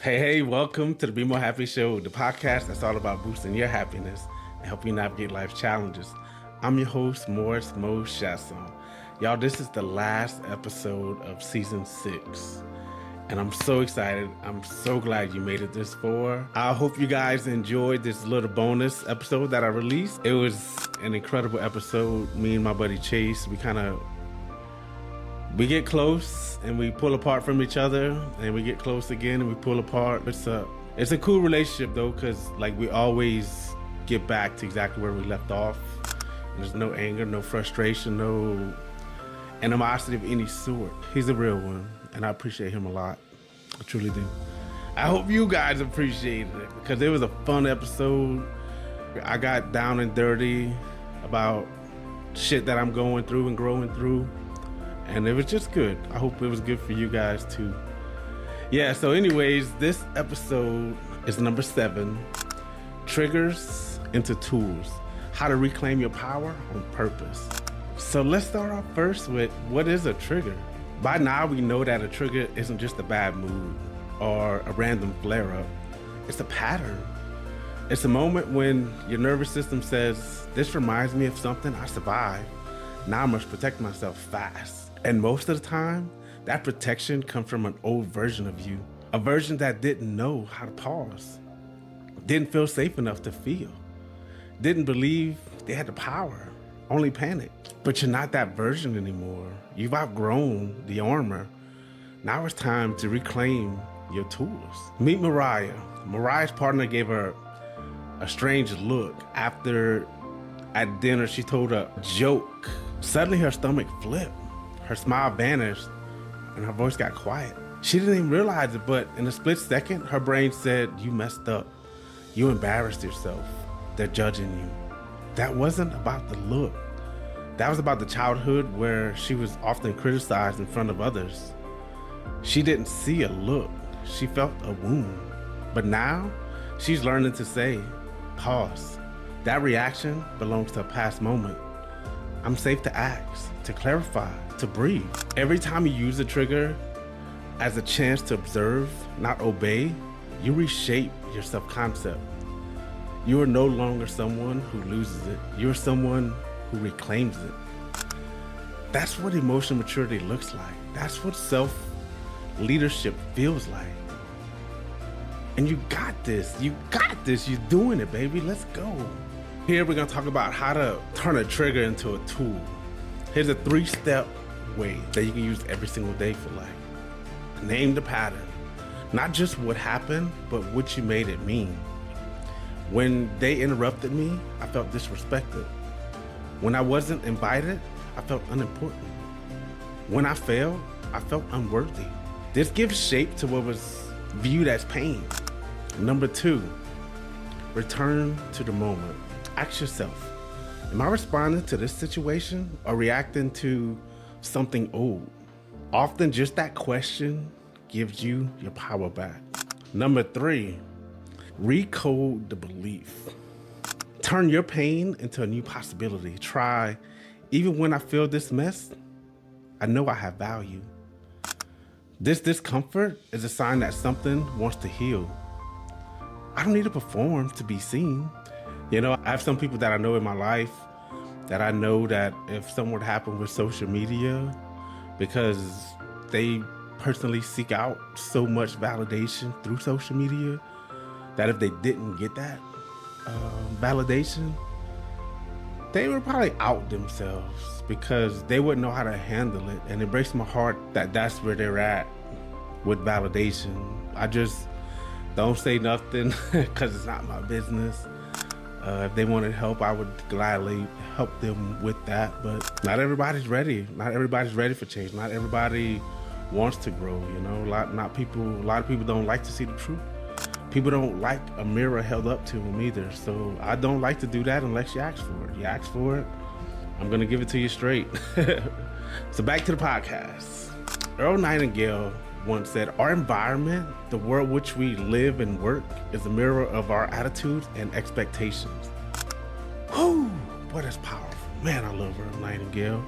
Hey, welcome to the Be More Happy Show, the podcast that's all about boosting your happiness and helping you navigate life's challenges. I'm your host, Morris Mo Chasson. Y'all, this is the last episode of season 6. And I'm so excited. I'm so glad you made it this far. I hope you guys enjoyed this little bonus episode that I released. It was an incredible episode. Me and my buddy Chase, we get close and we pull apart from each other, and we get close again and we pull apart. It's a cool relationship though, because like we always get back to exactly where we left off. There's no anger, no frustration, no animosity of any sort. He's a real one, and I appreciate him a lot. I truly do. I hope you guys appreciated it, because it was a fun episode. I got down and dirty about shit that I'm going through and growing through. And it was just good. I hope it was good for you guys too. Yeah, so anyways, this episode is number 7, Triggers into Tools, how to reclaim your power on purpose. So let's start off first with, what is a trigger? By now we know that a trigger isn't just a bad mood or a random flare-up. It's a pattern. It's a moment when your nervous system says, this reminds me of something I survived. Now I must protect myself fast. And most of the time, that protection comes from an old version of you. A version that didn't know how to pause. Didn't feel safe enough to feel. Didn't believe they had the power. Only panicked. But you're not that version anymore. You've outgrown the armor. Now it's time to reclaim your tools. Meet Mariah. Mariah's partner gave her a strange look after at dinner she told a joke. Suddenly her stomach flipped. Her smile vanished and her voice got quiet. She didn't even realize it, but in a split second, her brain said, you messed up. You embarrassed yourself. They're judging you. That wasn't about the look. That was about the childhood where she was often criticized in front of others. She didn't see a look. She felt a wound. But now she's learning to say, pause. That reaction belongs to a past moment. I'm safe to ask, to clarify, to breathe. Every time you use a trigger as a chance to observe, not obey, you reshape your self-concept. You are no longer someone who loses it. You're someone who reclaims it. That's what emotional maturity looks like. That's what self-leadership feels like. And you got this. You got this. You're doing it, baby. Let's go. Here we're gonna talk about how to turn a trigger into a tool. Here's a 3-step way that you can use every single day for life. Name the pattern. Not just what happened, but what you made it mean. When they interrupted me, I felt disrespected. When I wasn't invited, I felt unimportant. When I failed, I felt unworthy. This gives shape to what was viewed as pain. Number 2, return to the moment. Ask yourself, am I responding to this situation or reacting to something old? Often just that question gives you your power back. Number 3, recode the belief. Turn your pain into a new possibility. Try, even when I feel this mess, I know I have value. This discomfort is a sign that something wants to heal. I don't need to perform to be seen. You know, I have some people that I know in my life that I know that if something would happen with social media, because they personally seek out so much validation through social media, that if they didn't get that validation, they would probably out themselves because they wouldn't know how to handle it. And it breaks my heart that that's where they're at with validation. I just don't say nothing because it's not my business. If they wanted help, I would gladly help them with that. But not everybody's ready. Not everybody's ready for change. Not everybody wants to grow. You know, a lot of people don't like to see the truth. People don't like a mirror held up to them either. So I don't like to do that unless you ask for it. You ask for it, I'm gonna give it to you straight. So back to the podcast. Earl Nightingale once said, our environment, the world which we live and work, is a mirror of our attitudes and expectations. Whew, boy, that's powerful. Man, I love Earl Nightingale.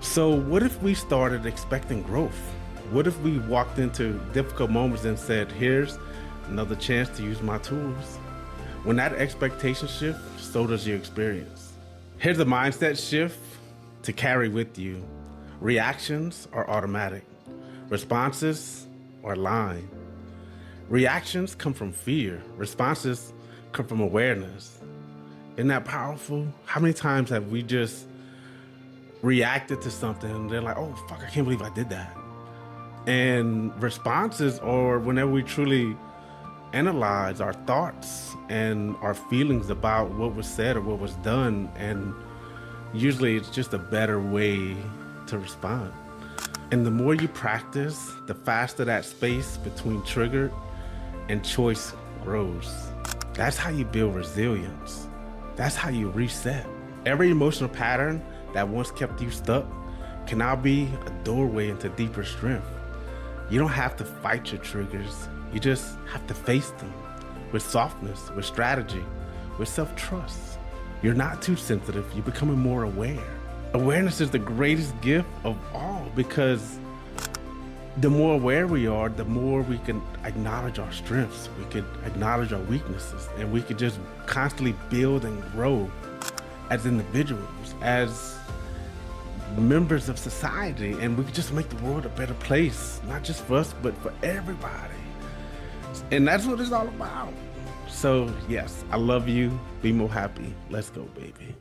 So what if we started expecting growth What if we walked into difficult moments and said, here's another chance to use my tools? When that expectation shifts, so does your experience. Here's a mindset shift to carry with you. Reactions are automatic. Responses are line. Reactions come from fear. Responses come from awareness. Isn't that powerful? How many times have we just reacted to something and they're like, oh, fuck, I can't believe I did that. And responses are whenever we truly analyze our thoughts and our feelings about what was said or what was done. And usually it's just a better way to respond. And the more you practice, the faster that space between trigger and choice grows. That's how you build resilience. That's how you reset. Every emotional pattern that once kept you stuck can now be a doorway into deeper strength. You don't have to fight your triggers. You just have to face them with softness, with strategy, with self-trust. You're not too sensitive. You're becoming more aware. Awareness is the greatest gift of all, because the more aware we are, the more we can acknowledge our strengths. We can acknowledge our weaknesses, and we can just constantly build and grow as individuals, as members of society, and we can just make the world a better place, not just for us, but for everybody. And that's what it's all about. So yes, I love you. Be more happy. Let's go, baby.